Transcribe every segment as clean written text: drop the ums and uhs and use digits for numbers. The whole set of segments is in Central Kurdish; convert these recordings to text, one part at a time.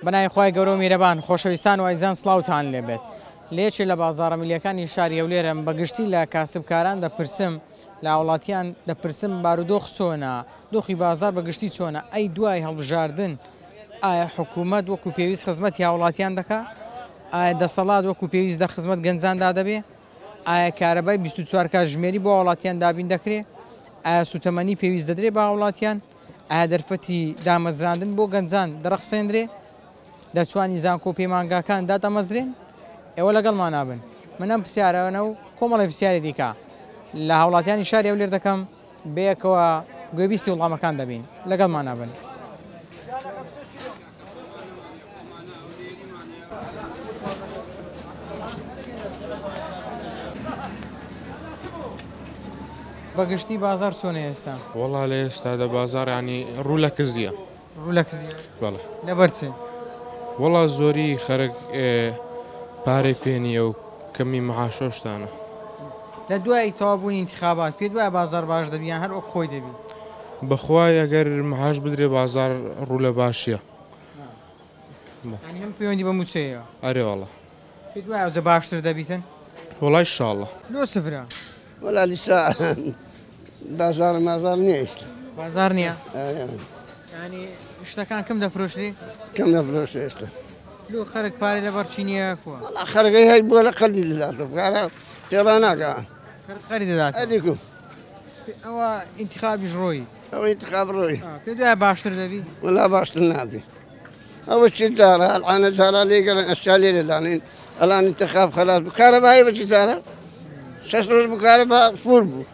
بەنای خی گەورە و میرەبان خۆشەویستان و ئایزان سڵاوتان لێبێت لێچێ لە بازاڕە میلیەکانی شاری ئەولێرم بەگشتی لە کاسبکاران دەپرسم لە وڵاتیان دەپرسم بارودۆخ چۆنە دۆخی بازار بەگشتی چۆنە ئەی دوای هەڵبژاردن ئایا حکوومەت وەکو پێویست خزمەت یا وڵاتیان دەکات ئایا دەسەڵات وەکو پێویست دە خزمەت گەنجاندا دەبێ ئایا کارەبای 24 کات ژمێری بۆ وڵاتیان دابین دەکرێت ئایا سوتەمەنی پێویست دەدرێت بە وڵاتیان ئایا دەرفەتی دامەزراندن بۆ گەنجان دەرەخسێنرێ دەتوانی زانکۆ پەیمانگاکان داتەمەزرێن ئێوە لەگەڵمان نابن منەم پرسیارەوەنە و کۆمەڵی پرسیاری دیکە لە هاوڵاتیانی شاری ئەولێر دەکەم بەیەکەوە گوێبیستی وڵامەکان دەبین لەگەڵمان نابن. بەگشتی بازار چۆنە ئێستا؟ وەڵا لە ئێستادا بازار ینی ڕوو لە کزیە ڕوو لە کزیە بەڵێ لەبەرچێ؟ وەڵا زۆری خەرک پارەی پێنیە و کەمی مەعاشۆشتانە. لە دوای تەوابوونی انتخابات پێت وایە بازار باش دەبیان هەر وەک خۆی دەبی؟ بەخوای ئەگەر مەعاش بدرێ بازار ڕوو لە باشیە. ینی هەم پەیوەندی بە موچەیە؟ ئەرێ وەڵا. پێت وایە ئەوجە باشتر دەبیتن؟ وەڵای ئینشاڵڵا. لۆ سفرە؟ وەلا لیسا بازار مازار نییە ئێستا. بازار نییە؟ ینی شتەکان کەم دەفرۆشری؟ کەم دەفرۆشێ ئێستا. لۆ خەرک پارەی لەبەر چی نییە کووە؟ وەڵا خەرگەی هەی بۆ لە قەردی دەداتەوە کارە پێڵا ناکە. خەری دەدات؟ ئەدیکو ئەوە ئینتیخابیش ڕۆی؟ ئەوە ئینتیخاب ڕۆی. پێت وایە باشتر دەبی؟ وەلا باشتر نابێ. ئەوە چی دارە ئەلعانە جارا لێگەڵن ئەشتا لێرە دانین ئەلان انتخاب خەلاص بوو کارەبایی بە چی جارە؟ 6 ڕۆژ بوو کارەبا فول بوو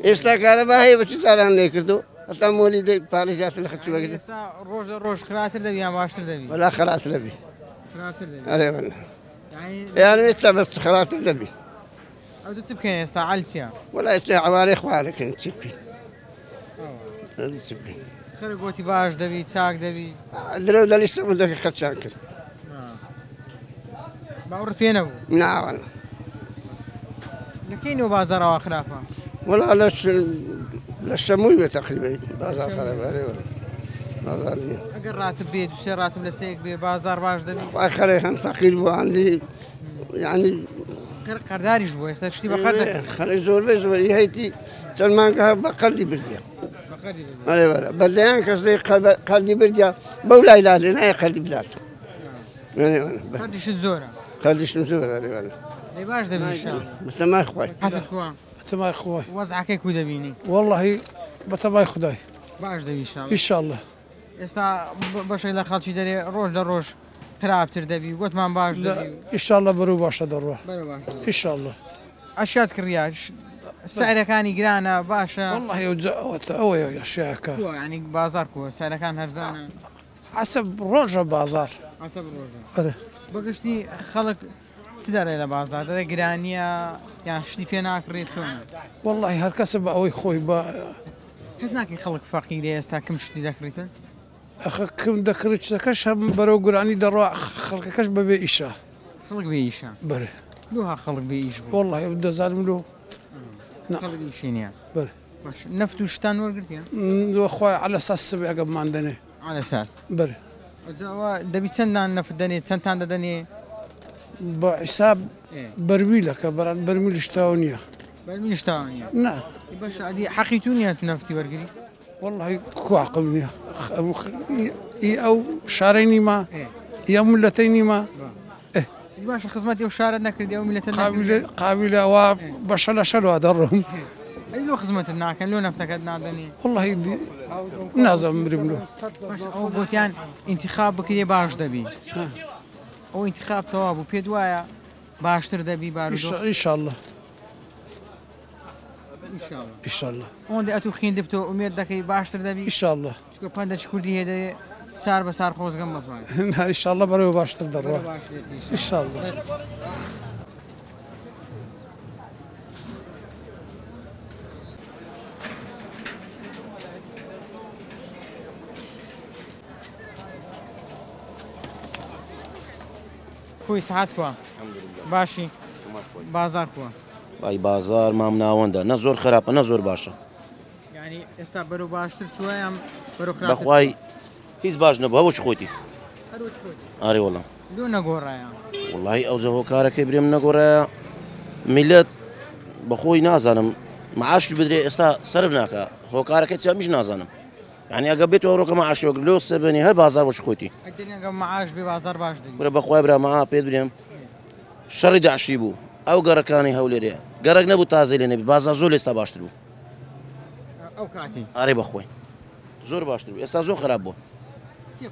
ئێستا کارەبا هەیە بە چی جاران لێ کردو هەتا مۆلی دەی پارەی زیاتر لە خەچی وەرگرت. ئێستا ڕۆژ لە ڕۆژ خراتر دەبی یان باشتر دەبی؟ وەلا خەراتر دەبی. خراتر دەبی؟ ئەرێ وەلا یعنی یانوێت چا بەس خەراتر دەبی. ئەو چ بکەین ئێستا عەل چییە؟ وەلا ئێستا عوارەی خوارەکەین چی بکەین؟ هەردی چی بکەین؟ خەرک گۆتی باش دەبی چاک دەبی؟ درەو لە لیستە بوو خەرچان کرد. باوەڕت پێ نەبوو؟ ناوەلا. لەکەینەوە بازاڕەوە خراپە؟ وەلا لە شەمووی بێ تەقریبا بازار خراپە ئەرێ وەلا بازار نییە. ئەگەر ڕاتب بێ دوسێ ڕاتب لە سەیەک بێ بازار باش دەبی؟ وای خەرێک هەم فەقیر بوو هەندی یعنی قەرداریش بوو ئێستا شتی بەقەر دەکەن؟ خەرێک زۆربەی زۆری هەیەی چەند مانگە بە قەردی بردیە. ئەرێ وەلا بەردەیان کەس دەی قەردی بردیە بەو لای لادێ نایە قەردی بدات. قەردیشت زۆرە؟ قەردیشم زۆرە ئەرێ وەلا. لێ باش دەبی ئینشاڵڵا. بەتەمای خوای. هاتت کووە؟ بەتەمای خوای. وەزعەکەی کو دەبینی؟ وەڵڵاهی بەتەمای خودای. باش دەبی ئینشاڵڵا. ئینشاڵڵا. ئێستا بەشێک لە خەڵکی دەرێ ڕۆژ لە ڕۆژ خراپتر دەبی گوتمان باش دەبی. ئینشاڵڵا بەرەو باشە دەڕوا. بەرەو باش. ئینشاڵڵا. ئەشیات کڕیا سعرەکانی گرانە باشە؟ وەڵڵاهی ئەوەیە ئەشیاکە. ینی بازار کووە سعرەکان هەرزانە؟ حەسەب ڕۆژە بازار. حەسەب ڕۆژە. ئەرێ. بەگشتی خەڵک چ دەڕێ لە بازار دەرێ گرانیە یان شتی پێ ناکڕێت چۆنە؟ وەڵڵاهی هەر کەسە بە ئەوەی خۆی بە حەز ناکەی خەڵک فەقیرێ ئێستا کەم شتی دەکڕیتن؟ ئەخە کەم دەکرێت شتەکەش هەم بەرەو گورانی دەڕوا خەڵکەکەش بەبێ ئیشە. خەڵک بێ ئیشە؟ بەرێ. لۆها خەڵک بێ ئیش بوو؟ وەڵڵاهی دەزانم لۆ خەڵک ئیشی نییە؟ بەرێ. باش نەفت و شتان وەرگرتیان؟ خۆی عەلە ساس سبێگەمان دەنێ. عەلە ساس؟ بەرێ. ئەوە دەبی چەندان نەفت دەنێ چەندتان دەدەنێ؟ بە حیساب بەرمیلەکە بەران بەرمیلی شتاوە نییە. بەرمیلی شتاوە نییە؟ نا. باش ئەدی حەقی تو نییە تو نەفتی وەرگری؟ وەڵڵاهی کوعقم نییە. ئەو شارەی نیمە یا ملەتەی نیمە. باشە خزمەتی ئەو شارەت نەکردی ئەو میلەتە قابلە ئەوە بەشە لە شەروا دەڕۆم. ئەی لۆ خزمەتت ناکەن لۆ نەفتەکەت نادەنێ؟ وەڵڵاهی نازانم بریم لۆ. باش ئەو گوتیان ئینتیخاب بکرێ باش دەبی. ئەو ئینتیخاب تەواو بوو پێت وایە باشتر دەبی بارودۆخ؟ ئینشاڵڵا. ئینشاڵڵا. ئەوەندە ئەتوو خوێندبتەوە ئومێد دەکەی باشتر دەبی؟ ئینشاڵڵا. چکە پەندەچ کوردی هەیە دەرێ سار بە سار خۆزگەم بەپای. ئینشاڵڵا بەرەوە باشتر دەڕوا. ئینشاڵڵا. کوی سەعات کووە؟ باشی؟ بازار کووە؟ وای بازار مام ناوەندە نە زۆر خراپە نە زۆر باشە. ینی ئێستا بەرەو باشتر چووە یان بەرەو خراپتر؟ بەخوای هیچ باش نەبوو هەوەش خۆتی. ئاری وڵام لۆ نەگۆڕایە واللهی ئەو هۆکارەکەی برێم نەگۆڕایە میلەت بەخۆی نازانم معاش بدرێ ئێستا سرف ناکە هۆکارەکەی چامیش نازانم یعنی ئەگە بێت ئەوڕۆکە معاشۆک لۆ سەبێنی هەر بازار وەش خۆتی معاش بێ بازار باش برە بەخوای برامە پێ برێم شەڕی داعشی بوو ئەو گەڕەکانی هەولێرەیە گەڕک نەبوو تازەی لێ نەبی بازار زۆر ئێستا باشتر بوو ئەو کاتی ئارێ بەخۆی زۆر باشتر بوو ئێستا زۆر خراپ بووە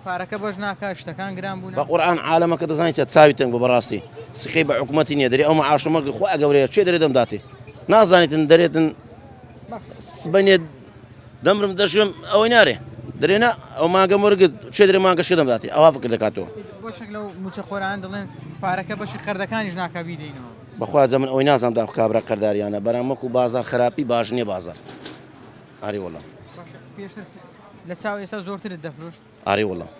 پارەکە بەش ناکە شتەکان گران بوون بە قورئان عالەمەکە دەزانیت چاوی تەنگ بۆ بەڕاستی سخەی بە حکوومەتی نییە دەری ئەو معاشمە خۆ ئەگەورەیە چێ دەرێ دەمداتێ نازانیتن دەرێتن سبەنێ دەمرم دەژم ئەوەی نارێ دەرێنە ئەو ماگە مەرگت چێ دەرێ ماگەشە دەمداتێ ئەوا فکر دەکاتەوە بۆشێک لەو موچە خۆران دەڵێن پارەکە بەشی قەردەکانیش ناکە بیدەینەوە بەخوازە من ئەوی نازانم دا کابرا قەرداریانە بەرامەک و بازار خراپی باش نییە بازار ئاری وەڵام پێشتر لە چاو ئێستا زۆرترت دەفرۆشت ئاری وەڵام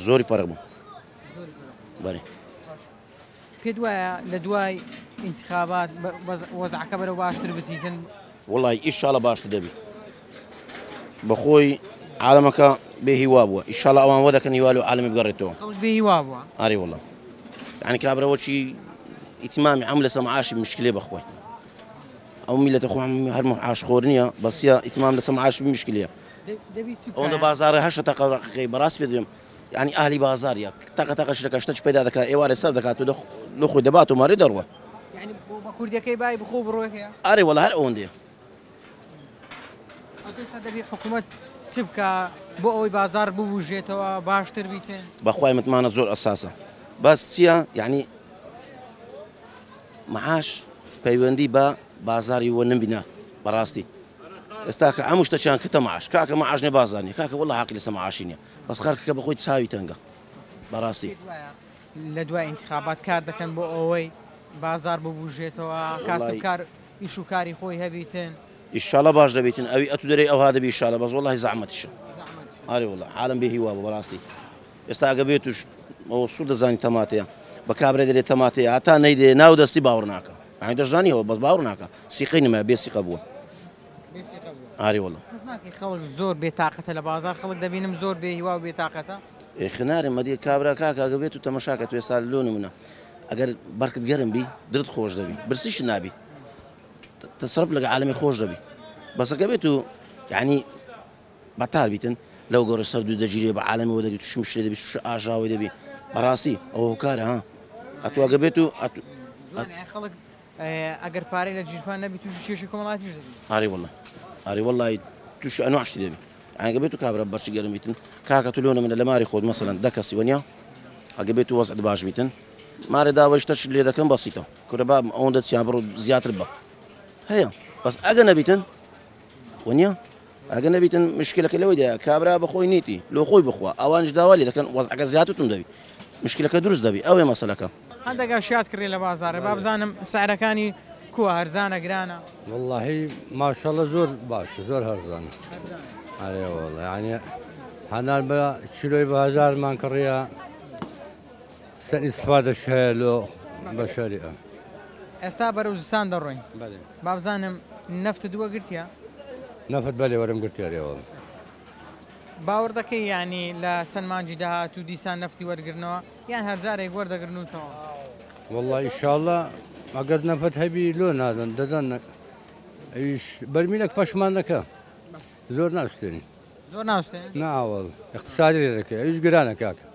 زۆری فەرق بوو بەێ پێ وایە لە دوای انتخابات وەزعەکە بەرەو باشتر بچیتن وڵی ئیشاڵە باشتر دەبی بەخۆی عالەمەکە بێ هیوا بووە ئیشاڵە ئەوان وە دەکەن هیوال و عالمی بگەڕێتەوە بێ هیوا بووە ئاری وەڵام یعنی کابرەوەچی ئیتیمامی ئەم لەسە معاشی مشکلێ بەخۆی ئەو میلەتە خۆم هەر معاشخۆر نییە بەسیە ئیتیمام لەسە معاشی مشکلەیە ئەوەندە بازارە هەشە تەقەی بەڕاست پێ دێم ینی ئاهلی بازاریە تەقە تەقەشەکە شتەش پێدا دەکات ئێوارە سەر دەکات و لە خۆی دەبات و ماری دەڕوە بە کوردەکەی بای بخۆ بڕۆیە ئاری وەڵا هەر ئەوەندەیە دەبی حکوومەت چ بکە بۆ ئەوەی بازار ببوژێتەوە باشتر بیتن بەخوای متمانە زۆر ئەساسە بەس چییە یعنی معاش پەیوەندی بە بازاری وە نبینە بەڕاستی ئێستا کە هەموو شتەچیان کتە معاش کاکە معاش نێ بازارنی کاکە وەڵا حەقی لەسە معاشی نییە بەس خەرکەکە بەخۆی چاوی تەنگە بەڕاستی لە دوای انتخابات کار دەکەن بۆ ئەوەی بازار ببوژێتەوە کاسبکار ئیش و کاری خۆی هەبیتن ئیشاڵە باش دەبێتن ئەوی ئەتو دەرێ ئەوها دەبی ئیشاڵە بەس وەڵی زەحمەتیشە ئاری وەڵا حالم بێ هیوا بە بەڕاستی ئێستا ئەگە بێت توش ئەوە سوور دەزانی تەماتەیە بە کابرا دەرێت تەماتەیە هەتا نەیدێ ناو دەستی باوەڕ ناکە ئەی دەشزانیەوە بەس باوەڕ ناکە سیقەی نمە بێ سیقە بووە ئاری وەڵا خەڵک زۆر بێتاقەتە لە بازار خەڵک دەبینم زۆر بێ هیوا و بێتاقەتە خنارێ مەدی کابرا کاکە ئەگە بێت و تەمەشاکە تو ێستا لۆ نمونە ئەگەر بەرکت گەرم بی درت خۆش دەبی برسیش نابی تەسەرف لەگە عالەمی خۆش دەبی بەسەکە بێت و یعنی بەتار بیتن لەو گەۆرە سەر دوو دەگیرێ بە عالەمەوە دەبی توش مشتێ دەبی توش ئاژاوی دەبی بەڕاستی ئەوە هۆکارە ها ئەتو ئەگە بێت و خەڵک ئەگەر پارەی لە جیرفان نەبی توش کێشی کۆمەڵاتیش دەبی ئاری وەڵا ئاری وەڵی توش ئەنواشتی دەبی ئەگە بێت و کابرا بەرچی گەرم بیتن کاکە تو لۆنە منە لە ماری خۆت مەسەلەن دە کەسی وەنیا ئەگە بێت و وەزعت باش بیتن مارێ داوەشتەش لێ دەکەم بەسیتەوە کورە با ئەوەندە چیان بڕۆ زیاتر بە هەیە بەس ئەگە نەبیتن وەنیا ئەگە نەبیتن مشکلەکە لەوەی دەیە کابرا بەخۆی نیتی لۆ خۆی بخوا ئەوانش داوالی دەکەن وەزعەکە زیاترتون دەبی مشکلەکە دروست دەبی ئەوێ مەسەلەکە هەندێکا شیات کڕێ لە بازارە با بزانم سعرەکانی کووە هەرزانە گرانە والله ماشاءالله زۆر باشە زۆر هەرزانە ئەرێ وەڵا یعنی هەنار بە چیلۆی بە هەزارمان کڕیە سەر ئیسفادەش هەیە لۆ بە شەریعە ئێستا بەرەو زستان دەڕۆین با بزانم نەفت دووە گرتیە نەفت بەلێ وەرم گرتیارێ وەڵا باوەڕ دەکەی ینی لە چەند مانجی داهات و دیسان نەفتی وەرگرنەوە یان هەرجارێک وەردەگرنوتەوە والله ئیشاءالله ئەگەر نەفت هەبی لۆ نادەن دەدەن ئەویش بەرمینێک پەشمان دەکە زۆر ناوستێنی زۆر ناوستێن ناوەڵ اقتصادی لێ دەکەی ئەویش گرانە کاکە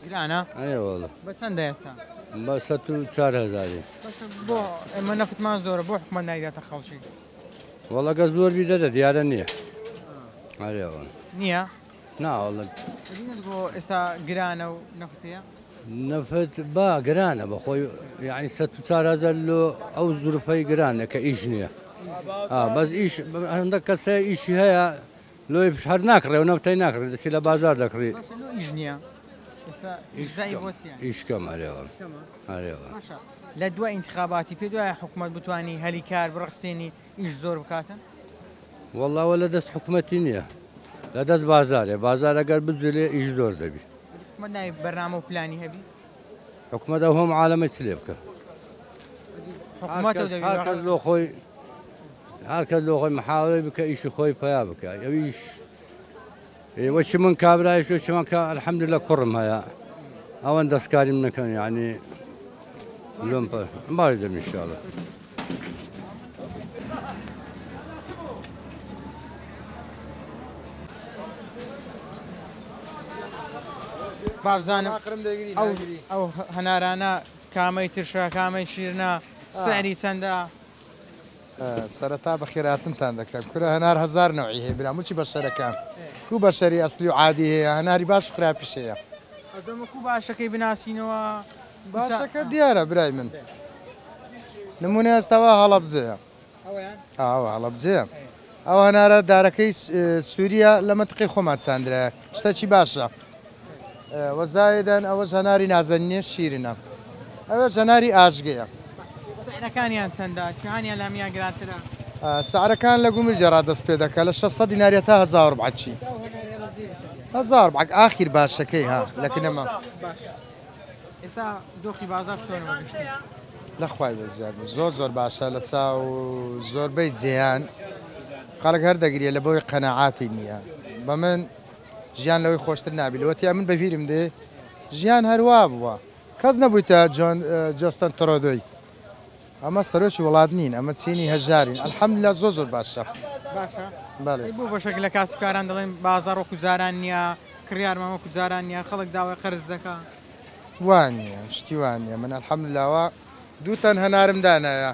گرانە ئەیە وەڵا بە چەندە ئێستا بە 4,000 بۆ ئێمە نەفتمان زۆرە بۆ حکومەت نایداتە خەڵکی وەڵا گە زۆر بی دەدە دیارە نییە ئەرێ وەڵا نییە ناوەڵ بۆ ئێستا گرانە و نەفتەیە نەفت با گرانە بەخۆی یعنی 4,000 لۆ ئەو زورفەی گرانە کە ئیش نییە بەس ئیش هەندە کەسە ئیشی هەیە لۆی هەر ناکڕێ و نەفتەی ناکڕێت دەچی لە بازار دەکڕی ئیش نییە ئیشکەم ئەرێوە ئەرێوە لە دوای انتخاباتی پێ دوایە حکوومەت بتوانانی هەلی کار بڕخسێنی ئیش زۆر بکاتن وەڵاوە لە دەست حکوومەتی نییە لە دەست بازارێ بازار ئەگەر بجلێ ئیش زۆر دەبی حکوومەت ناوی بەرنامە و پلانی هەبی حکوومەت ئەو هەم عالەمە چ لێ بکە هەرکەس لۆ خۆی هەرکەس لۆ خۆی محاوڵی بکە ئیشی خۆی پیا بکە ئەویش وەچی من کابرایش وەچی من کە الحەمدولillah کوڕم هەیە ئەوەن دەستکاری من نەکەن یعنی لۆم باری دەم ئینشاءڵڵا. بابزانم ئەو هەنارانە کامەی ترشە کامەی شیرنە سعری چەندە؟ سەرەتا بە خێراتنتان دەکەم کورە هەنار هزار نەوعی هەیە براموچی بەشەرەکان کو بەشەری ئەسلی و عادی هەیە هەناری باش و خراپیشەیە ئەزەمەکو باشەکەی بناسیینەوە باشەکە دیارە برای من نمونە ئێستاوا هەڵەبجەیە ئەوە هەڵەبجەیە ئەو هەنارە دارەکەی سووریا لە مەتقی خۆمان چاندرایە شتێکی باشە وەزایدەن ئەوەش هەناری نازەنیە شیرنە ئەوە هەناری ئاژگەیە سعرەکانیان چەندە چیهانیان لامیان گرانترە؟ سعرەکان لە گومژێ دەست پێ دەکە لە 600 دیناریە تا 1000 چی 1000 ئاخیر باشەکەی ها لەکنەمە ئێستا دۆخی بازار چۆنەوە گشتی؟ لەخوای بەزیاد زۆر باشە لە چاو زۆربەی جێیان قەڵک هەر دەگرێت لە بۆی قەنەعاتی نییە بە من ژیان لەوەی خۆشتر نابیلەوەتیا من بەبیرم دێ ژیان هەروە بووە کەس نەبوویتە جۆستن تڕۆدۆی ئەمە سەرۆکی وڵات نین ئەمە چینی هەژارین ئەلحەمدولیلا زۆر باشە باشە بەڵێ بوو بەشێک لە کاسبکاران دەڵێن بازار وەکو جاران نییە کڕیارمە وەکو جاران نییە خەڵک داوای قەرز دەکا وان نییە شتی وان نییە من ئەلحەمدولیلاوە دووتەن هەنارم دانایە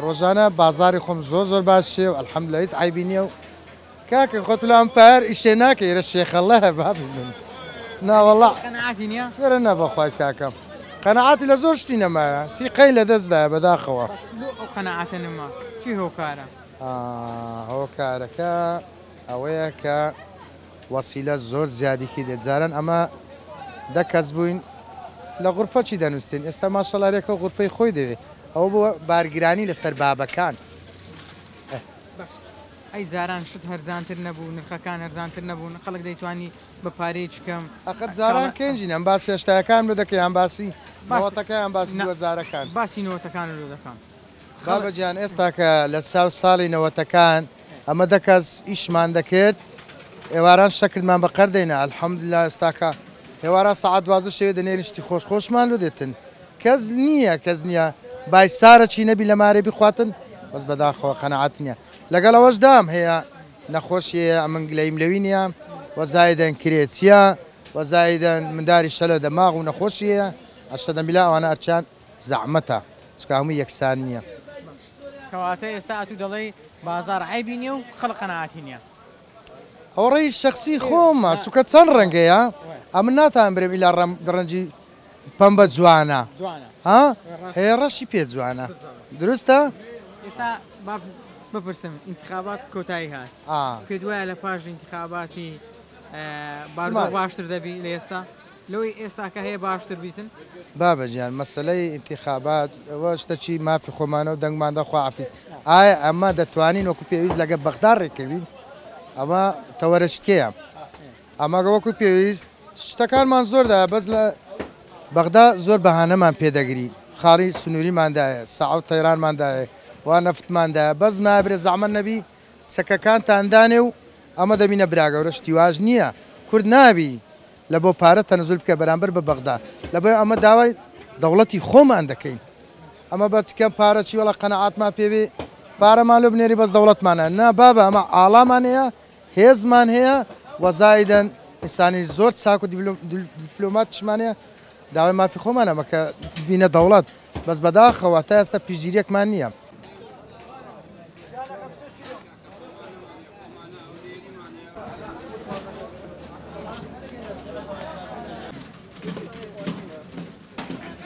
ڕۆژانە بازاری خۆم زۆر باشێ و ئەلحەمدولیلا هیچ عیبی نییە و کاکە خۆت لام پار ئیشێ ناکەی رە شێخەڵە بابی من ناوەڵا قەنەعاتی نییە؟ وەرە نەبەخوای کاکەم قەنەعاتی لە زۆر شتی نەمایە سیقەی لە دەستدایە بەداخەوە ئەو قەنەعاتە نما چی هۆکارە؟ هۆکارەکە ئەوەیە کە وەسیلە زۆر زیادیکی دێجارن ئەمە دە کەس بووین لە غورفە چی دەنووسین ئێستا ماشەڵارێکە غورفەی خۆی دەوێت ئەوە بۆ بارگرانی لەسەر بابەکان ئەی جاران شت هەرزانتر نەبوو نرخەکان هەرزانتر نەبوون خەڵک دەیتوانی بە پارەیەکی کەم ئەقەت جاران کەنجین ئەم باسی هێشتایەکان بدەکەیان باسی نەوەتەکەیان باسی وەزارەکان باسی نەوەتەکان لۆ دەکەن بابەجیان ئێستا کە لە ساڵی نەوەتەکان ئەمە دەکەس ئیشمان دەکرد ئێواران شەکرمان بەقەر دەینە ئەلحەمدولیلا ئێستاکە هێوارە سەعات 12 شەوێ دەنێرشتی خۆشمان لۆ دێتن کەس نییە بای سارە چی نەبی لە مارێ بخواتن بەس بەداخەوە قەنەعات نییە لەگەڵەوەش دام هەیە نەخۆشیە ئەمنگلەیم لەوی نییە وەزایدەن کرێچیە وەزایدەن منداری شەلە دەماغ و نەخۆشیە ئەشەدەمیلا ئەوانە ئەرچیان زەحمەتە چکە هەمووی یەکسان نییە کەواتە ئێستا ئەتوو دەڵێ بازار عیبی نییە و خەڵک قەنەعاتی نییە ئەو ڕێی شخصی خۆمە چووکە چەند ڕەنگەیە ئەمن ناتان برێم ئیلا ڕەنجی پەمبە جوانە هەیە ڕەشی پێ جوانە دروستە؟ ئێستا بپرسم انتخابات کۆتایی هات پێ دوایە لە پاش انتخاباتی باردۆ باشتر دەبی لە ئێستا لەوەی ئێستاکە هەیە باشتر بیتن؟ بابەجیان مەسلەی انتخابات ئەوە شتەکی مافی خۆمانە و دەنگماندا خواحافیز ئایا ئەمە دەتوانین وەکو پێویست لەگە بەغدار ڕێکەوین ئەمە تەوەرەشتکەیە ئەمە وەکو پێویست شتەکانمان زۆردا بەس لە بەغدا زۆر بەهانەمان پێدەگری خاڵی سنووریماندایە سەعەو تەیرانماندایە وا نەفتماندایە بەس نابرێ زەحمەت نەبی چەکەکانتاندانێ و ئەمە دەبینە براگەورە شتیواژ نییە کورد نابی لە بۆ پارە تەنەزول بکە بەرامبەر بە بەغدا لەبەر ئەمە داوای دەوڵەتی خۆمان دەکەین ئەمە بە چکەم پارەچی وەڵە قەنەعاتمان پێوێ پارەمان لێ بنێری بەس دەوڵەتمانە نا بابە ئەمە ئاڵامان هەیە هێزمان هەیە وەزایدەن ئینسانی زۆر چاک و دیپلۆماتشمان هەیە داوای مافی خۆمان ئەمە کە بینە دەوڵەت بەس بەداخەوە تا ئێستا پیژیرێکمان نییە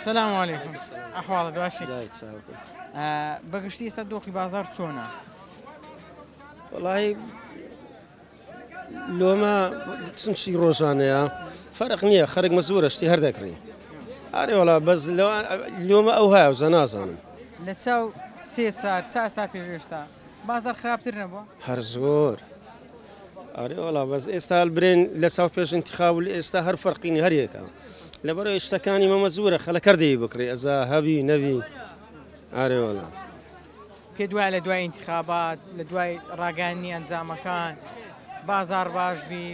سلام علیکم ئەحواڵە باشی بەگشتی ئێستا دۆخی بازار چۆنە؟ وەڵی لۆمە چنشی ڕۆژانەیە فەرق نییە خەرک مەزورە شتی هەردەکڕی ئارێ وڵا بەس لۆمە ئەو هایە وزە نازانم لە چاو سێ سار چا پێشێشتا بازار خراپتر نەبووە؟ هەر زۆر ئارێ وڵا بەس ئێستا برێن لە چاو پێش انتخاب و ئێستا هەر فەرقینی هەریەکە لەبەرەوەی شتەکانی مەمە زورە خەلەکەردەی بکڕی ئەزا هەبی نەبی ئارێ وڵا پێ دوای لە دوای انتخابات لە دوای ڕاگەاندنی ئەنجامەکان بازار باش بی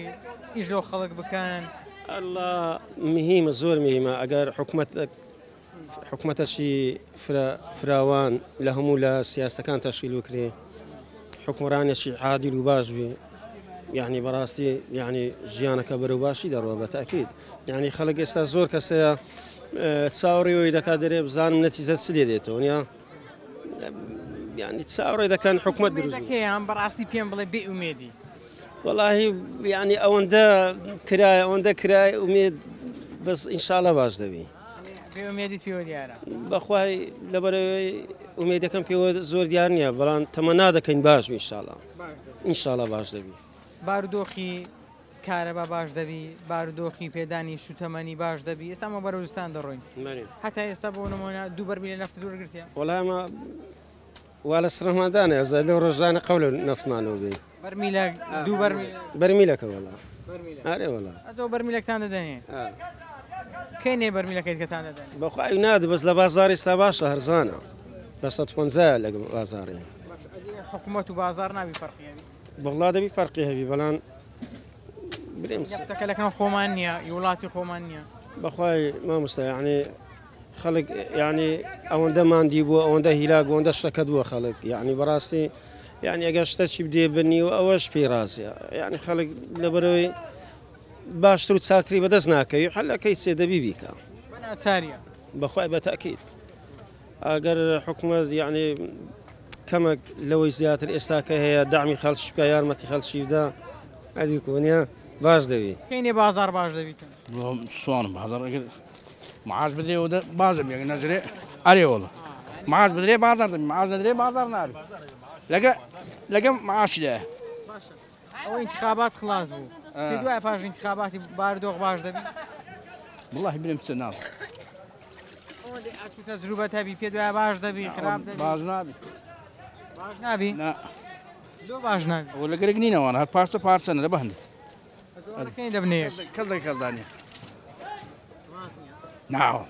ئیش لەو خەڵک بکەن الله مهمة زور مهمة أجر حكومتشي فراوان لهم ولا سياسة كان تشكيل وكري حكمران شي عادل وباش بي يعني براسي يعني جيانا كبر وباشي دروا بالتأكيد يعني خلق استازور كسيا تصاوري وإذا كادر بزان نتيجة سليدته يعني تصاوري إذا كان حكومة دروز كيان براسي بيان بلا بي أميدي والله يعني أوندا كراي أميد بس إن شاء الله باش دبي بي أميدي في وديارة بخواي لبري أميد كان في زور ديارنيا بلان تمنى ده كان باش إن شاء الله إن شاء الله باش دبي بارودۆخی کارەبا باش دەبی بارودۆخی پێدانی شوتەمەنی باش دەبی ئێستا مە بەرەوزستان دەڕۆین هەتا ئێستا بۆ نمونە 2 بەرمیلە نەفت دوورگرتیە والله ما ولا سرمدانة زاد روزانة قول نفتمانو بي بەرمیلە 2 برميلك والله أري والله ئەجۆ بەرمیلەکتان دەدەنێ کەینێ بەرمیلەکەیت کەتان دەدەن بخوا ينادي بس لبازاري استباشا هرزانة بس تفنزال لبازاري حکوومەت و بازار ناوی فەرقیەوی والله دبي فرقي هبي بلان بريمس یەفتەکەلەکەم خۆمان نییە وڵاتی خۆمان نییە بخواي ما مستا يعني خلق يعني أوندا ماندي بو أوندا هلاك أوندا شكد بو خلق يعني براسي يعني أجاشتش بدي بني وأوش في راسي يعني خلق لبروي باش تروت ساكتري بدزناك يحل كيس دبي بيكا بنا تاريا بخواي بالتأكيد أجر حكومة يعني كما لو زيادة الإستاكة هي دعمي خلش بكيار ما تخلش يبدا هذه يكون باش دبي كاينه بازار باش دبيتن صوان بازار معاش بدري وده بازار يعني نجري أري والله معاش بدري بازار معاش بدري بازار ناري لقى معاش له او انتخابات خلاص بو في دواء فاش انتخابات باردوغ باش دبي والله بنمت الناس ودي اتو تجربه تبي في دواء باش دبي خراب دبي باش نابي لا لو باش نابي ولا قرقنينا وانا هالبارسة انا بهندي كاين دبنيك كذا نعم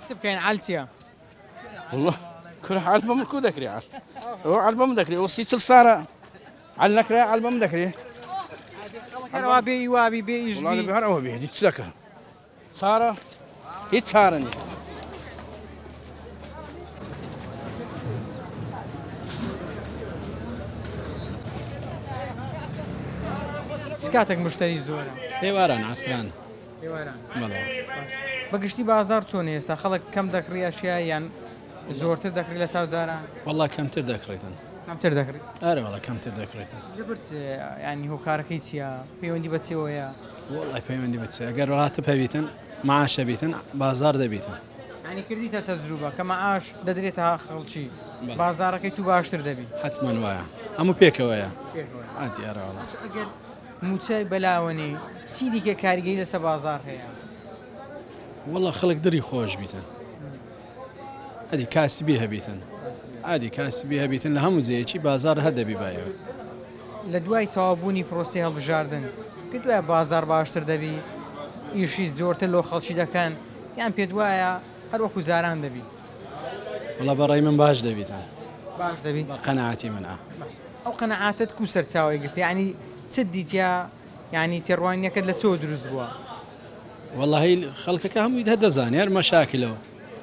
تسب كاين علتيا والله كل علبة كو ذكري هو علبة ذكري وسيت صار على نكرة علبة ذكري هذا بي وابي بي يجبي والله بهر أو بيه يتسلك صار يتسارني سكاتك مشتري زورة ديواران عسران ديواران بله بقشتي بازار چۆن ئێستا خەڵک کەم دەکڕی ئەشیا یان زۆرتر دەکڕی لە چاو جاران والله کەمتر دەکڕێتن کەمتر دەکڕیت ئەرە والله کەمتر دەکڕێتن لەبەر ینی هۆکارەکەی چییە پەیوەندی بە چێوەیە والله پەیوەندی بچێ ئەگەر وڵاتە پێویتن معاشە بیتن بازار دەبیتن ینی کردیتە تەجروبە کە مەعاش دەدرێتە خەڵکی بازارەکەی تو باشتر دەبی حتما وایە هەموو پێکەوەیە ئەتی ئەرە والله ئەگەر موچای بەلاوەنی چی دیکە کاریگەری لەسەر بازار هەیە والله خەڵک دڵی خۆش بیتن ئەدی کاسبی هەبیتن ئادی کاسبی هەبیتن لە هەموو جەیەکی بازار هەدەبی بایەوە لە دوای تەوابوونی پرۆسی هەڵبژاردن پێت وایە بازار باشتر دەبی ئیشی زۆرتر لۆ خەڵکی دەکەن یان پێت وایە هەر وەکو جاران دەبی والله بەڕای من باش دەبیتن باش دەبی بە قەنەعاتی منە ئەو قەنەعاتت کو سەرچاوی گرت یعنی چ دیتیا یعنی تێڕوانیەکەت لە چۆ دروست بووە والله خەڵکەکە هەمووی هەدەزانێ هەر مەشاکلەوە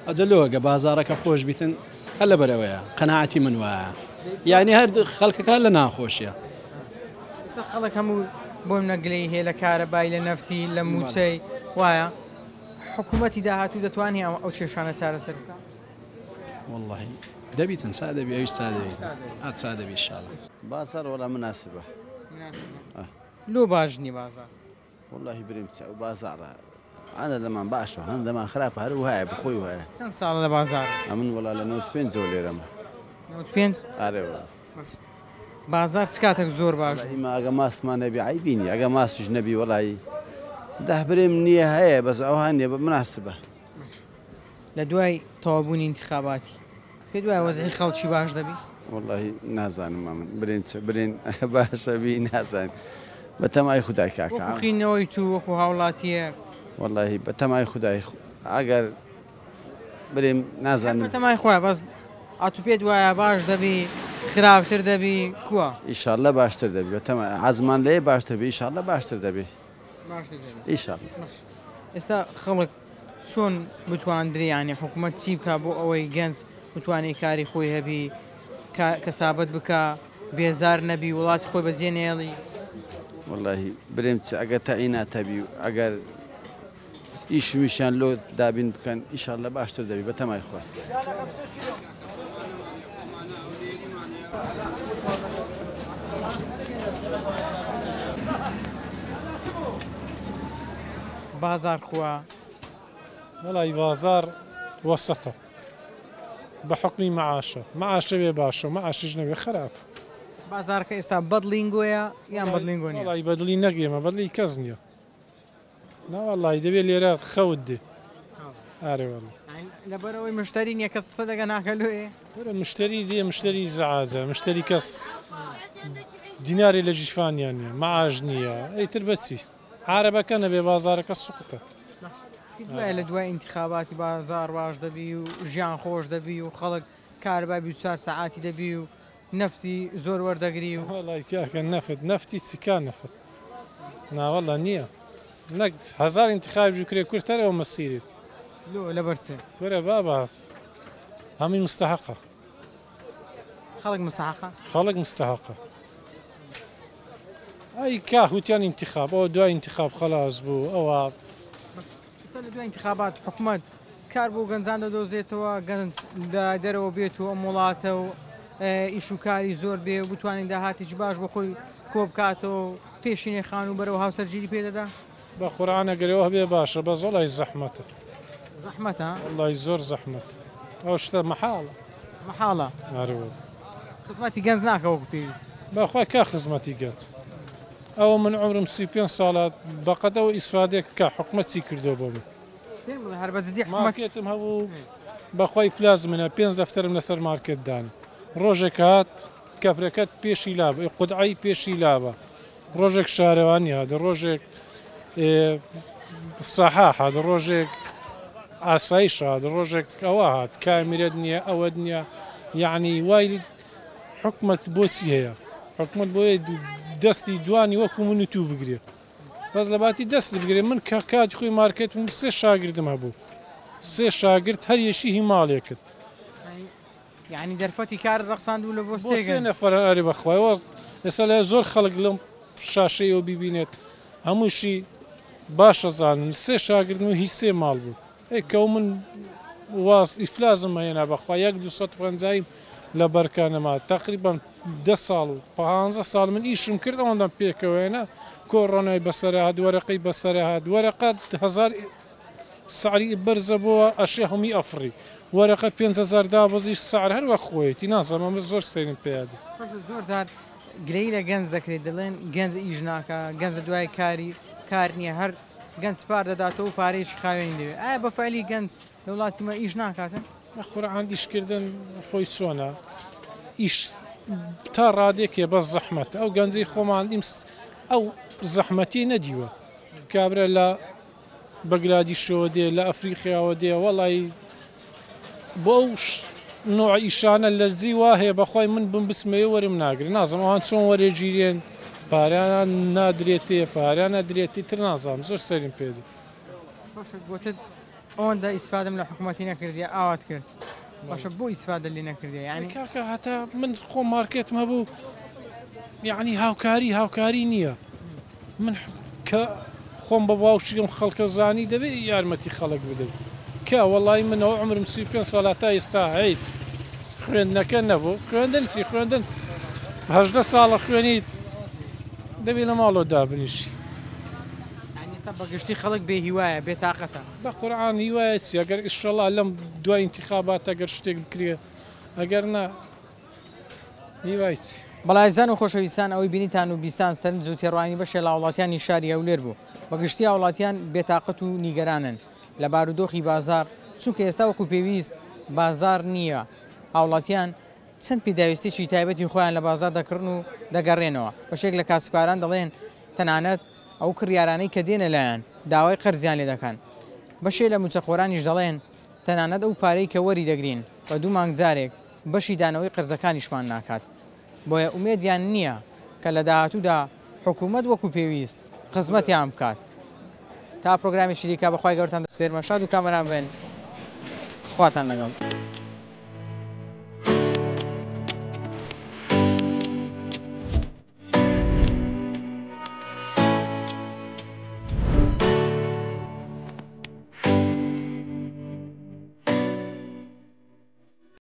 ئەجەلۆگە بازارەکە خۆش بیتن هەر لە بەرەوەیە قەنەعاتی من وایە یعنی هەر خەڵکەکە لە ناخۆشیە ئێستا خەڵک هەموو بۆم نەگلەی هەیە لە کارەبای لە نەفتی لە موچەی وایە حکوومەتی داهاتوو دەتوانێت ئەو کێشانە چارەسەر بکات والله دەبیتن سا دەبی ئەویش چا دەبیتن ئات چا دەبی ئینشاءالله بازار ولا مناسبة لۆ باش نی بازار والله بريمتسا وبازار أنا لما باشو أنا لما خراب هذا وهاي بخوي وهاي چەند ساڵە لە بازار أمن والله لنوت بين زولي رما نۆت پێنج أريوا بازار چ کاتێک زۆر باش ما أجماس ما نبي عيبيني أجماس نبي والله ده بريم نية هاي بس أو هني مناسبة لە دوای تەوابوونی انتخاباتی پێت وایە وەزعی خەڵکی باش دەبی والله نازان مامن برين باشا بي نازان بتماي خداي كاكا وەکوخینەوەی تو وەکو هاوڵاتیە والله بتماي خداي أجر بريم نازان بەتەمای خۆیان بەس ئاتو پێت وایە باش دەبی خراپتر دەبی کووە إن شاء الله باشتر دبي بتماي عزمان ليه باشتر بي إن شاء الله باشتر دبي ئیشاڵڵا ئێستا خەڵک چۆن بتواندرێ ینی حکوومەت چی بکە بۆ ئەوەی گەنج بتوانێت کاری خۆی هەبی کەسابەت بکە بێزار نەبی وڵاتی خۆی بەجێ نێڵی واللهی برێم چ ئەگەر تەعینات هەبی و ئەگەر ئیش ویشان لۆ دابین بکەن ئیشاڵڵا باشتر دەبی بە تەمای خۆی بازار خوا والله بازار وسطه بحكم معاشه بێ باشە معاشش نەبێ خراپ بازارکە ئێستا بەدڵینگۆیە یان بەدڵینگۆ نیە وڵی بەدلی نەگەێمە بەدلی کەس نییە ناوەڵی دەبێت لێرە خەوت دێ ئارێوەڵ لەبەرەوەی مشتری نییە کەس قسە دەگە ناکەلوێ مشتری دێ مشتری زعازە مشتری کەس دیناری لە جیفانیان نیە معاش نییە ئەیتر بەچی عربەکە نەبێ بازارەکە سوقتە لە دوای انتخاباتی بازار باش دەبی و ژیان خۆش دەبی و خەڵک کاربابی 4 ساعتی دەبی و نفتی زۆر وەردەگری و وڵی کاکە نەفتی چیکا نەفت ناوەڵە نییە نەک هزار انتخابی کرێ کورتەرەوە مەسیرێت لە بەرچێ وەرە بابا هەمی مستحقە خەڵک مستحقە ئەی کاهوتیان انتخاب ئەوە دوای انتخاب خلاص بوو ئەوە لە دوای انتخابات حکوومەت کار بۆ گەنجان دەدۆزێتەوە گەنج دەرەوە بێت و ئەم وڵاتە و ئیش و کاری زۆر بێ و بتوانین داهاتێکی باش بۆ خۆی کۆ بکاتەوە پێشینێ خان و بەرەوە هاوسەرگیری پێدەدا بە قورعانەگەرەوە هەبێ باشە بە زۆڵی زەحمەتە زەحمەتە وڵی زۆر زەحمەت ئەو شتە مەحاڵە خزمەتی گەنج ناکەوەکو پێویست بەخوای کا خزمەتی گەت ئەوە من عمرم 35 ساڵات بەقەدەوە ئیسفادێک کە حکومەت چی کردو بۆ من هەر بەجددی مارکێتم هەبوو بەخوای فلاز منە 5 دەفتەرم لەسەر مارکێتدان ڕۆژێک هات کەپرەکەت پێشی لابە قودعی پێشی لابە ڕۆژێک شارەوانی هاتە ڕۆژێک سەحا هات ڕۆژێک ئاسایش هات ڕۆژێک ئەوە هات کامیرەت نییە ئەوە نییە یعنی وای حکومەت بۆچی هەیە حکومەت بۆیە دەستی دوانی وەکو من و تو بگرێ بەس لە باتی دەست بگرێ من کە کاتی خۆی مارکێتم 3 شاگردم هەبوو 3 شاگرد هەر یەشی هیماڵێ کرد یعنی دەرفەتی کار ڕەخساند و لە بۆ 3 نەفەر ئەری بەخوایەوە ئێستا لە زۆر خەڵک لەم شاشەیەوە بیبینێت هەمووشی باشە زانن 3 شاگردن و هیچ 3 ماڵ بوو ئەیکەو من واز ئیفلازم هێنا بەخوا 250 لە بەرکانەما تقریبان 10 ساڵ و 15 ساڵ من ئیشم کرد ئەوەندەم پێکەوەێنە کۆڕۆنای بەسەر هات وەرەقەی بەسەر هات وەرەقەت 1000 سعری بەرزە بووە ئەشێ هەمی ئەفری وەرەقە 5000 دابەزیش سعر هەروە خۆیەتی نازەمە زۆر سێنم پێیادی زۆر زار گرەی لە گەنج دەکرێت دەڵێن گەنج ئیش ناکە گەنج دوای کار نییە هەر گەنج پار دەداتەوە و پارێکی خاوێنی دەوێت ئایا بەفعلی گەنج لە وڵاتیمە ئیش ناکاتن خۆرعان ئیشکردن خۆی چۆنە ئیش تا ڕادێکێ بەس زەحمەت ئەو گەنجی خۆمان ئەو زەحمەتی نەدیوە کابرا لە بەگلادیشەوە دێ لە ئەفریقیاوە دێ وەڵی بۆ ئەو نوع ئیشانە لە جی وا هەیە بەخوای من بم بسمەیە وەرم ناگرێت نازم ئەوان چۆن وەرێگیرێن پاریان نادرێتێ پاریان نەدرێتی تر نازانم زۆر سەریم پێدی گوتت ئەوەندە ئیسفادەم لە حکوومەتی نەکردیە ئاوات کرد باشە بۆ ئیسفادە لێ نەکردی یعنی کاکە هەتا من خۆ مارکێتم هەبوو یعنی هاوکاری نییە من کە خۆم بە باوشیم خەڵکە زانی دەبێت یارمەتی خەڵک بدەن کە وەڵی منەوە عمرم 35 ساڵات تا ئێستا هیچ خوێندنەکە نەبوو خوێندن چی خوێندن 18 ساڵە خوێنیت دەبێت لە ماڵەوە دابنیشی بەگشتی خەڵک بێ هیوایە بێتاقەتە بە قورعان هیوایە چی ئەگەر ئیشەڵا لەم دوای انتخابات ئەگەر شتێک بکرێ ئەگەر نا هیوای چی بەڵایزان و خۆشەویستان ئەوەی بینیتان و بیستان سەرنج و تێڕوانی بەشێ لە وڵاتیانی شاری هەولێر بوو بەگشتی وڵاتیان بێتاقەت و نیگەرانن لە بارودۆخی بازار چونکە ئێستا وەکو پێویست بازار نییە هاوڵاتیان چەند پێداویستێکی تایبەتی خۆیان لە بازار دەکردن و دەگەڕێنەوە بەشێک لە کاسبکاران دەڵێن تەنانەت ئەو کڕیارانەی کە دێنە لایەن داوای قەرزیان لێ دەکەن بەشێ لە موچەخۆرانیش دەڵێن تەنانەت ئەو پارەی کە وەری دەگرین بە 2 مانگ جارێک بەشی دانەوەی قەرزەکانیشمان ناکات بۆیە ئومێدیان نییە کە لە داهاتوودا حکوومەت وەکو پێویست خزمەتیان بکات تا پرۆگرامی شیریکە بەخوای گەورتان دەسپێرمە شاد و کامەران بێن خواتان لەگەڵ.